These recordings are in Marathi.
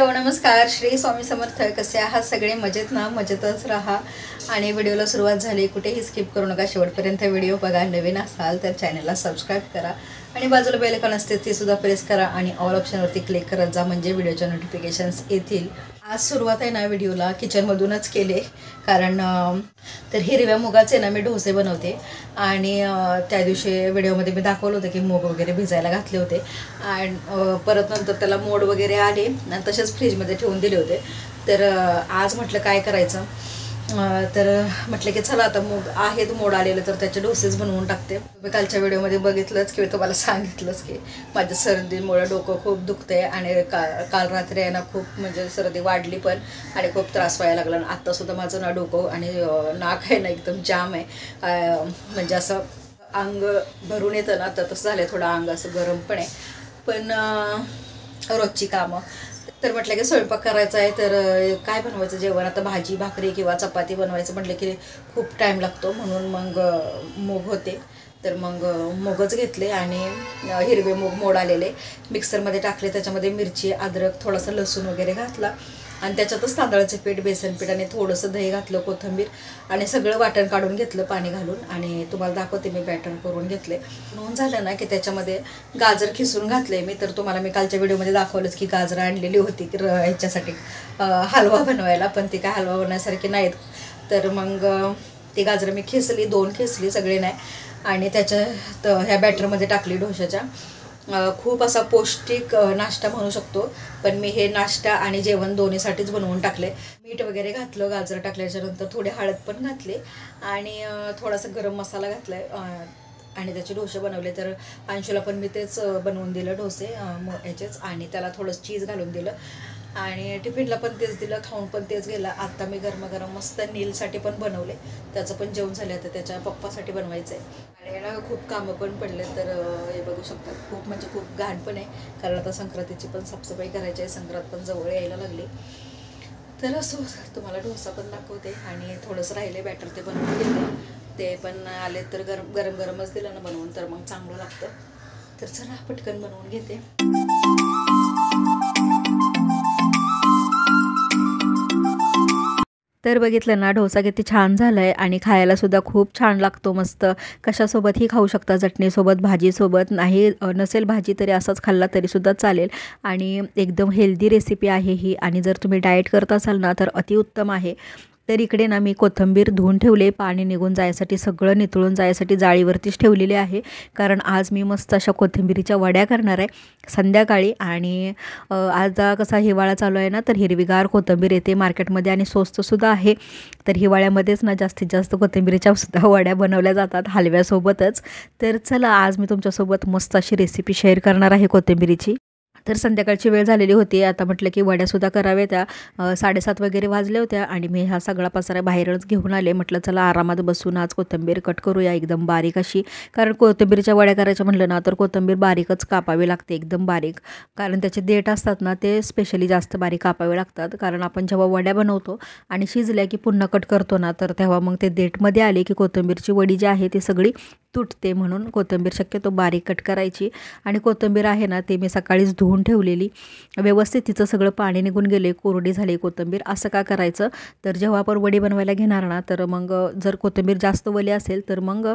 हॅलो नमस्कार, श्री स्वामी समर्थ. कसे आहात सगळे? मजेत ना? मजेतच राहा. आणि व्हिडिओला सुरुवात झाली, कुठेही स्किप करू नका, शेवटपर्यंत व्हिडिओ बघा. नवीन असाल तर चॅनलला सबस्क्राईब करा आणि बाजूला बेल आयकॉन असते ते सुद्धा प्रेस करा आणि ऑल ऑप्शनवरती क्लिक करत जा, म्हणजे व्हिडिओच्या नोटिफिकेशन्स येतील. आज सुरुवात आहे ना व्हिडिओला किचनमधूनच केले, कारण तर हिरव्या मुगाचे ना मी डोसे बनवते. आणि त्या दिवशी व्हिडिओमध्ये मी दाखवलं होतं की मूग वगैरे भिजायला घातले होते आणि परत नंतर त्याला मोड वगैरे आले आणि तसेच फ्रीजमध्ये ठेवून दिले होते. तर आज म्हटलं काय करायचं, तर म्हटलं की चला आता मूग आहेत मोड आलेलं तर त्याचे डोसेच बनवून टाकते. मी कालच्या व्हिडिओमध्ये बघितलंच की तुम्हाला सांगितलंच की माझ्या सर्दीमुळे डोकं खूप दुखते आणि काल रात्री आहे ना खूप म्हणजे सर्दी वाढली पण आणि खूप त्रास व्हायला लागला. आत्तासुद्धा माझं ना डोकं आणि नाक आहे ना एकदम जाम आहे, म्हणजे असं अंग भरून येतं ना, तर तसं झालं थोडं अंग असं गरम पण आहे. पण रोजची कामं तर म्हटलं की स्वयंपाक करायचा आहे, तर काय बनवायचं जेवण, आता भाजी भाकरी किंवा चपाती बनवायचं म्हटलं की खूप टाईम लागतो. म्हणून मग मूग होते तर मग मूगच घेतले आणि हिरवे मूग मोड आलेले मिक्सरमध्ये टाकले. त्याच्यामध्ये मिरची, अद्रक, थोडासा लसूण वगैरे घातला आणि त्याच्यातच तांदळाचे पीठ, बेसन पीठ आणि थोडंसं दही घातलं, कोथिंबीर आणि सगळं वाटण काढून घेतलं पाणी घालून. आणि तुम्हाला दाखवते मी बॅटर करून घेतले. म्हणून झालं ना की त्याच्यामध्ये गाजर खिसून घातले मी. तर तुम्हाला मी कालच्या व्हिडिओमध्ये दाखवलंच की गाजर आणलेली होती की ह्याच्यासाठी हलवा बनवायला, पण ती काय हलवा बनवण्यासारखी नाहीत. तर मग ती गाजरं मी खिसली, 2 खिसली, सगळे नाही. आणि त्याच्यात ह्या बॅटरमध्ये टाकली डोशाच्या. खूप असा पौष्टिक नाश्ता म्हणू शकतो, पण मी हे नाश्ता आणि जेवण दोन्हीसाठीच बनवून टाकले. मीठ वगैरे घातलं, गाजर टाकल्याच्यानंतर थोडी हळद पण घातली आणि थोडासा गरम मसाला घातला आणि त्याचे डोसे बनवले. तर अंशूला पण मी तेच बनवून दिलं डोसे ह्याचेच, आणि त्याला थोडंसं चीज घालून दिलं आणि टिफिनला पण तेच दिलं, खाऊन पण तेच गेलं. आत्ता मी गरमागरम मस्त नीलसाठी पण बनवले, त्याचं पण जेवण झालं. आता त्याच्या पप्पासाठी बनवायचं आहे आणि ना खूप कामं पण पडले. तर हे बघू शकता, खूप म्हणजे खूप घाण पण आहे, कारण आता संक्रांतीची पण साफसफाई करायची आहे, संक्रांत पण जवळ यायला लागली. तर असो तुम्हाला डोसा पण दाखवते आणि थोडंसं राहिले बॅटर ते बनवून घेते. ते पण आले तर गरम गरमच दिलं ना बनवून तर मग चांगलं लागतं. तर चला पटकन बनवून घेते. तर बघितलं ना डोसा किती छान झाला आहे आणि खायलासुद्धा खूप छान लागतो. मस्त कशासोबतही खाऊ शकता, चटणीसोबत, भाजीसोबत. नाही नसेल भाजी तरी असाच खाल्ला तरीसुद्धा चालेल. आणि एकदम हेल्दी रेसिपी आहे ही, आणि जर तुम्ही डाएट करत असाल ना तर अतिउत्तम आहे. तर इकडे ना मी कोथिंबीर धुवून ठेवले, पाणी निघून जायसाठी, सगळं नितळून जायसाठी जाळीवरतीच ठेवलेले आहे, कारण आज मी मस्त अशा कोथिंबीरीच्या वड्या करणार आहे संध्याकाळी. आणि आज कसा हिवाळा चालू आहे ना, तर हिरवीगार कोथिंबीर येते मार्केटमध्ये आणि स्वस्तसुद्धा आहे. तर हिवाळ्यामध्येच ना जास्तीत जास्त कोथिंबीरीच्या सुद्धा वड्या बनवल्या जातात हलव्यासोबतच. तर चला आज मी तुमच्यासोबत मस्त अशी रेसिपी शेअर करणार आहे कोथिंबीरीची. तर संध्याकाळची वेळ झालेली होती, आता म्हटलं की वड्यासुद्धा कराव्या. त्या 7:30 वगैरे वाजल्या होत्या आणि मी हा सगळा पसारा बाहेरच घेऊन आले. म्हटलं चला आरामात बसून आज कोथिंबीर कट करूया एकदम बारीक अशी, कारण कोथिंबीरच्या वड्या करायच्या म्हटलं ना तर कोथिंबीर बारीकच कापावी लागते, एकदम बारीक. कारण त्याचे देठ असतात ना ते स्पेशली जास्त बारीक कापावे लागतात, कारण आपण जेव्हा वड्या बनवतो आणि शिजल्या की पुन्हा कट करतो ना, तर तेव्हा मग ते देठमध्ये आले की कोथिंबीरची वडी जी आहे ती सगळी तुटते. म्हणून कोथिंबीर शक्यतो बारीक कट करायची. आणि कोथिंबीर आहे ना ते मी सकाळीच धुवून ठेवलेली, व्यवस्थित तिचं सगळं पाणी निघून गेले, कोरडी झाली कोथिंबीर. असं का करायचं, तर जेव्हा आपण वडी बनवायला घेणार ना तर मग जर कोथिंबीर जास्त वली असेल तर मग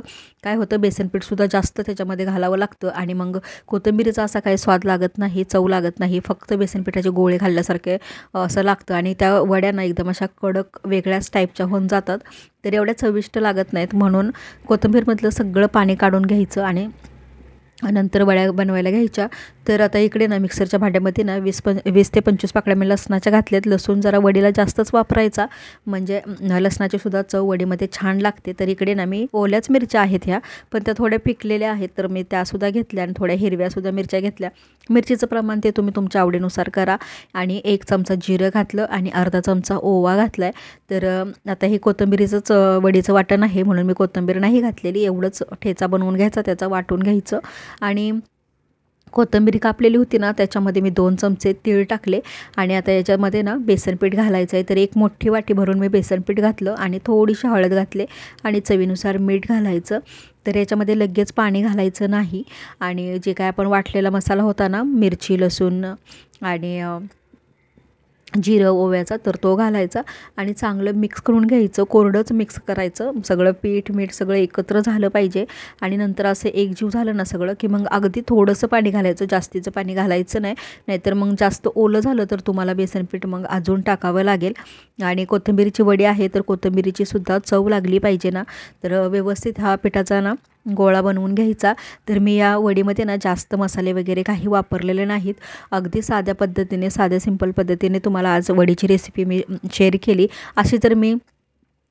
काय होतं, बेसनपीठसुद्धा जास्त त्याच्यामध्ये घालावं लागतं आणि मग कोथिंबीरीचा असा काही स्वाद लागत नाही, चव लागत नाही, फक्त बेसनपीठाचे गोळे खाल्ल्यासारखे असं लागतं. आणि त्या वड्यांना एकदम अशा कडक वेगळ्याच टाईपच्या होऊन जातात, तर एवढ्या चविष्ट लागत नाहीत. म्हणून कोथिंबीरमधलं सगळं पाणी काढून घ्यायचं आणि नंतर वड्या बनवायला घ्यायच्या. तर आता इकडे ना मिक्सरच्या भांड्यामध्ये ना 20 ते 25 पाकळ्या मी लसणाच्या घातल्यात. लसूण जरा वडीला जास्तच वापरायचा, म्हणजे लसणाची सुद्धा चव वडीमध्ये छान लागते. तर इकडे ना मी ओल्याच मिरच्या आहेत ह्या, पण त्या थोड्या पिकलेल्या आहेत तर मी त्यासुद्धा घेतल्या आणि थोड्या हिरव्यासुद्धा मिरच्या घेतल्या. मिरचीचं प्रमाण ते तुम्ही तुमच्या आवडीनुसार करा. आणि 1 चमचा जिरं घातलं आणि अर्धा चमचा ओवा घातला आहे. तर आता हे कोथिंबीरीचंच वडीचं वाटण आहे म्हणून मी कोथिंबीर नाही घातलेली, एवढंच ठेचा बनवून घ्यायचा, त्याचा वाटून घ्यायचं. आणि कोथिंबीर कापलेली होती ना त्याच्यामध्ये मी 2 चमचे तीळ टाकले आणि आता याच्यामध्ये ना बेसनपीठ घालायचं आहे. तर 1 मोठी वाटी भरून मी बेसनपीठ घातलं आणि थोडीशी हळद घातले आणि चवीनुसार मीठ घालायचं. तर याच्यामध्ये लगेच पाणी घालायचं नाही. आणि जे काय आपण वाटलेला मसाला होता ना, मिरची, लसूण आणि जिरं ओव्याचा तर तो घालायचा आणि चांगलं मिक्स करून घ्यायचं. कोरडंच मिक्स करायचं. सगळं पीठ मीठ सगळं एकत्र झालं पाहिजे आणि नंतर असं एकजीव झालं ना सगळं की मग अगदी थोडंसं पाणी घालायचं, जास्तीचं पाणी घालायचं नाही, नाहीतर मग जास्त ओलं झालं तर तुम्हाला बेसन पीठ मग अजून टाकावं लागेल. आणि कोथिंबीरची वडी आहे तर कोथिंबीरीची सुद्धा चव लागली पाहिजे ना, तर व्यवस्थित हा पिठाचा ना गोळा बनवून घ्यायचा. तर मी या वडीमध्ये ना जास्त मसाले वगैरे काही वापरलेले नाहीत. अगदी साध्या पद्धतीने साध्या सिंपल पद्धतीने तुम्हाला आज वडीची रेसिपी मी शेअर केली. अशी तर मी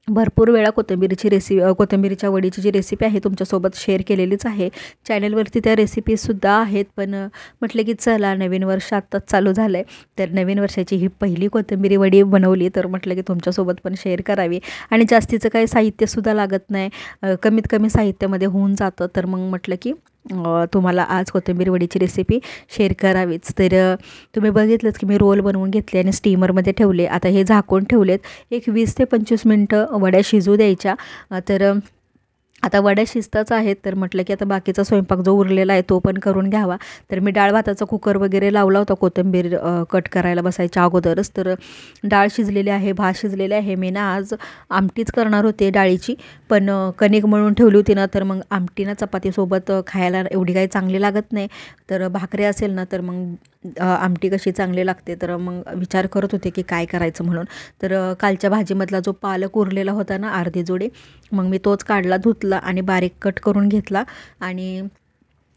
भरपूर वेळा कोथिंबीरीच्या वडीची जी रेसिपी आहे तुमच्यासोबत शेअर केलेलीच आहे. चॅनलवरती त्या रेसिपीजसुद्धा आहेत, पण म्हटलं की चला नवीन वर्ष आत्ताच चालू झालं आहे तर नवीन वर्षाची ही पहिली कोथिंबीरी वडी बनवली, तर म्हटलं की तुमच्यासोबत पण शेअर करावी. आणि जास्तीचं काही साहित्यसुद्धा लागत नाही, कमीत कमी साहित्यामध्ये होऊन जातं. तर मग म्हटलं की तुम्हाला आज कोथिंबीर वडीची रेसिपी शेअर करावीच. तर तुम्ही बघितलंच की मी रोल बनवून घेतले आणि स्टीमरमध्ये ठेवले. आता हे झाकून ठेवलेत. एक 20 ते 25 मिनटं वड्या शिजू द्यायच्या. तर आता वड्या शिजताच आहेत तर म्हटलं की आता बाकीचा स्वयंपाक जो उरलेला आहे तो पण करून घ्यावा. तर मी डाळ भाताचा कुकर वगैरे लावला होता कोथिंबीर कट करायला बसायच्या अगोदरच. तर डाळ शिजलेली आहे, भात शिजलेले आहे. मी ना आज आमटीच करणार होते डाळीची, पण कणिक मळून ठेवली होती ना, तर मग आमटी ना चपातीसोबत खायला एवढी काही चांगली लागत नाही. तर भाकरी असेल ना तर मग आमटी कशी चांगली लागते. तर मग विचार करत होते की काय करायचं म्हणून. तर कालच्या भाजीमधला जो पालक उरलेला होता ना अर्धी जोडी, मग मी तोच काढला, धुतला आणि बारीक कट करून घेतला. आणि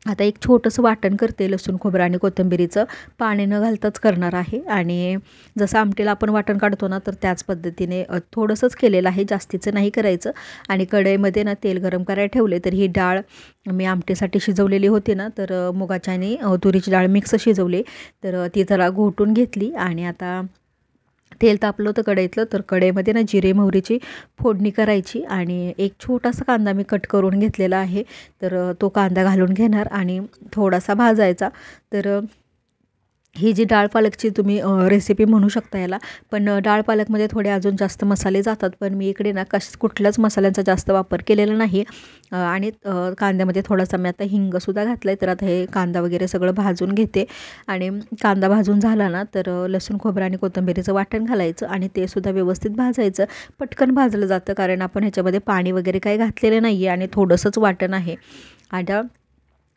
आता एक छोटंसं वाटण करते लसूण खोबरं आणि कोथिंबीरीचं, पाणी न घालताच करणार आहे. आणि जसं आमटीला आपण वाटण काढतो ना तर त्याच पद्धतीने थोडंसंच केलेलं आहे, जास्तीचं नाही करायचं. आणि कढईमध्ये ना तेल गरम करायला ठेवले. तर ही डाळ मी आमटीसाठी शिजवलेली होती ना, तर मुगाची आणि तुरीची डाळ मिक्स शिजवली. तर ती जरा घोटून घेतली आणि आता तेल तापलं होतं कढईतलं, तर कढईमध्ये ना जिरे मोहरीची फोडणी करायची. आणि एक छोटासा कांदा मी कट करून घेतलेला आहे, तर तो कांदा घालून घेणार आणि थोडासा भाजायचा. तर ही जी डाळ पालकची तुम्ही रेसिपी म्हणू शकता याला, पण डाळ पालकमध्ये थोडे अजून जास्त मसाले जातात, पण मी इकडे ना कुठल्याच मसाल्यांचा जास्त वापर केलेला नाही. आणि कांद्यामध्ये थोडासा मी आता हिंगसुद्धा घातला आहे. तर आता हे कांदा वगैरे सगळं भाजून घेते. आणि कांदा भाजून झाला ना तर लसूण खोबरं आणि कोथिंबीरीचं वाटण घालायचं आणि ते सुद्धा व्यवस्थित भाजायचं. पटकन भाजलं जातं कारण आपण ह्याच्यामध्ये पाणी वगैरे काही घातलेलं नाही आहे आणि थोडंसंच वाटण आहे. आता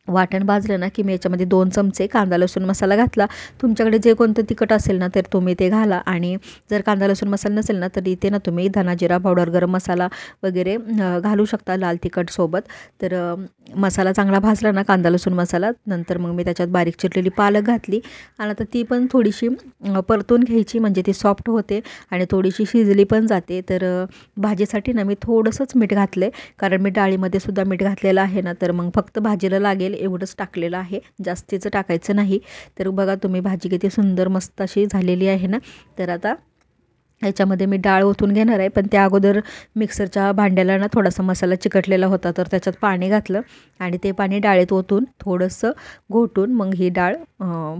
वाटण भाजलं ना की मी याच्यामध्ये 2 चमचे कांदा लसूण मसाला घातला. तुमच्याकडे जे कोणतं तिखट असेल ना तर तुम्ही ते घाला. आणि जर कांदा लसूण मसाला नसेल ना तर इथे ना तुम्ही धना जिरा पावडर, गरम मसाला वगैरे घालू शकता लाल तिखटसोबत. तर मसाला चांगला भाजला ना कांदा लसूण मसाला, नंतर मग मी त्याच्यात बारीक चिरलेली पालक घातली. आणि आता ती पण थोडीशी परतून घ्यायची म्हणजे ती सॉफ्ट होते आणि थोडीशी शिजली पण जाते. तर भाजीसाठी ना मी थोडंसंच मीठ घातलं आहे, कारण मी डाळीमध्ये सुद्धा मीठ घातलेलं आहे ना, तर मग फक्त भाजीला लागेल एवढंच टाकलेलं आहे, जास्तीचं टाकायचं नाही. तर बघा तुम्ही भाजी किती सुंदर मस्त अशी झालेली आहे ना. तर आता ह्याच्यामध्ये मी डाळ ओतून घेणार आहे, पण त्या अगोदर मिक्सरच्या भांड्याला ना थोडासा मसाला चिकटलेला होता, तर त्याच्यात पाणी घातलं आणि ते पाणी डाळीत ओतून थोडंसं घोटून मग ही डाळ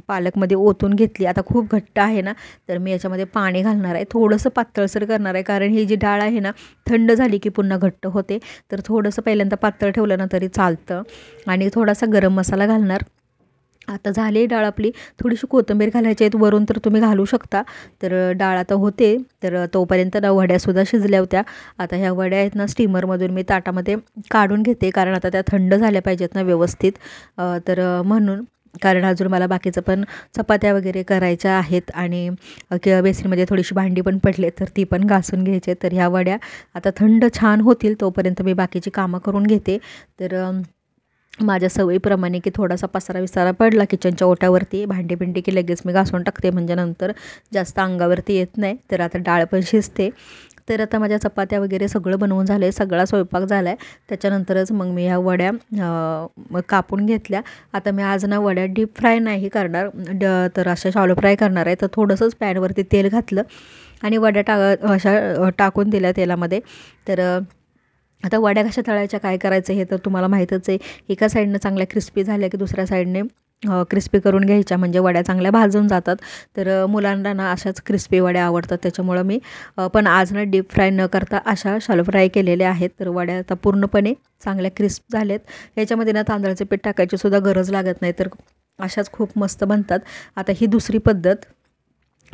पालकमध्ये ओतून घेतली. आता खूप घट्ट आहे ना, तर मी याच्यामध्ये पाणी घालणार आहे, थोडंसं पातळसर करणार आहे, कारण ही जी डाळ आहे ना थंड झाली की पुन्हा घट्ट होते. तर थोडंसं पहिल्यांदा पातळ ठेवलं ना तरी चालतं. आणि थोडासा गरम मसाला घालणार. आता झाली डाळ आपली, थोडीशी कोथिंबीर घालायची आहेत वरून तर तुम्ही घालू शकता. तर डाळ आता होते, तर तोपर्यंत ना वड्यासुद्धा शिजल्या होत्या. आता ह्या वड्या आहेत ना स्टीमरमधून मी ताटामध्ये काढून घेते, कारण आता त्या थंड झाल्या पाहिजेत ना व्यवस्थित. तर म्हणून, कारण अजून मला बाकीचं पण चपात्या वगैरे करायच्या आहेत आणि बेसिनमध्ये थोडीशी भांडी पण पडले तर ती पण घासून घ्यायची. तर ह्या वड्या आता थंड छान होतील तोपर्यंत मी बाकीची कामं करून घेते. तर माझ्या सवयीप्रमाणे की थोडासा पसारा विसारा पडला किचनच्या ओट्यावरती, भांडी की लगेच मी घासून टाकते, म्हणजे नंतर जास्त अंगावरती येत नाही. तर आता डाळ पण शिजते. तर आता माझ्या चपात्या वगैरे सगळं बनवून झालं आहे, सगळा स्वयंपाक झाला आहे. त्याच्यानंतरच मग मी ह्या वड्या कापून घेतल्या. आता मी आज ना वड्या डीप फ्राय नाही करणार, तर अशा शॅलो फ्राय करणार आहे. तर थोडंसंच पॅनवरती तेल घातलं आणि वड्या अशा टाकून दिल्या तेलामध्ये. तर आता वड्या कशा तळायच्या, काय करायचं हे तर तुम्हाला माहीतच आहे. एका साईडनं चांगल्या क्रिस्पी झाल्या की दुसऱ्या साईडने क्रिस्पी करून घ्यायच्या, म्हणजे वड्या चांगल्या भाजून जातात. तर मुलांना ना अशाच क्रिस्पी वड्या आवडतात, त्याच्यामुळं मी पण आज ना डीप फ्राय न करता अशा शॅलो फ्राय केलेल्या आहेत. तर वड्या आता पूर्णपणे चांगल्या क्रिस्प झाल्यात. याच्यामध्ये ना तांदळाचे पीठ टाकायची सुद्धा गरज लागत नाही, तर अशाच खूप मस्त बनतात. आता ही दुसरी पद्धत.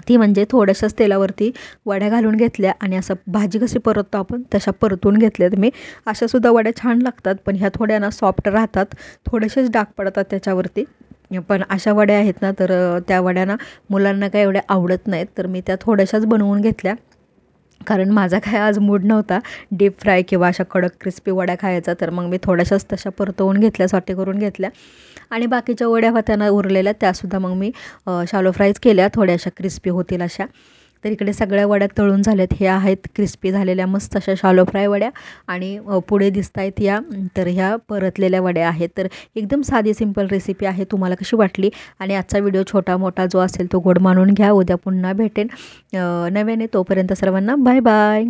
ती म्हणजे थोड्याशाच तेलावरती वड्या घालून घेतल्या आणि असं भाजी कशी परततो आपण तशा परतून घेतल्यात मी. अशासुद्धा वड्या छान लागतात, पण ह्या थोड्या ना सॉफ्ट राहतात, थोडेसेच डाग पडतात त्याच्यावरती. पण अशा वड्या आहेत ना, तर त्या वड्या ना मुलांना काही एवढ्या आवडत नाहीत, तर मी त्या थोड्याशाच बनवून घेतल्या. कारण माझा काय आज मूड नव्हता डीप फ्राय किंवा अशा कडक क्रिस्पी वड्या खायचा, तर मग मी थोड्याशाच तशा परतवून घेतल्या, सॉटे करून घेतल्या. आणि बाकीच्या वड्या होत्या उरलेल्या त्यासुद्धा मग मी शालो फ्राईज केल्या, थोड्याशा क्रिस्पी होतील अशा. तर इकडे सगळ्या वड्या तळून झाल्यात. हे आहेत क्रिस्पी झालेल्या मस्त अशा शालो फ्राय वड्या. आणि पुढे दिसत आहेत या, तर ह्या परतलेल्या वड्या आहेत. तर एकदम साधी सिंपल रेसिपी आहे. तुम्हाला कशी वाटली? आणि आजचा व्हिडिओ छोटा मोठा जो असेल तो गोड मानून घ्या. उद्या पुन्हा भेटेन नव्याने. तोपर्यंत सर्वांना बाय बाय.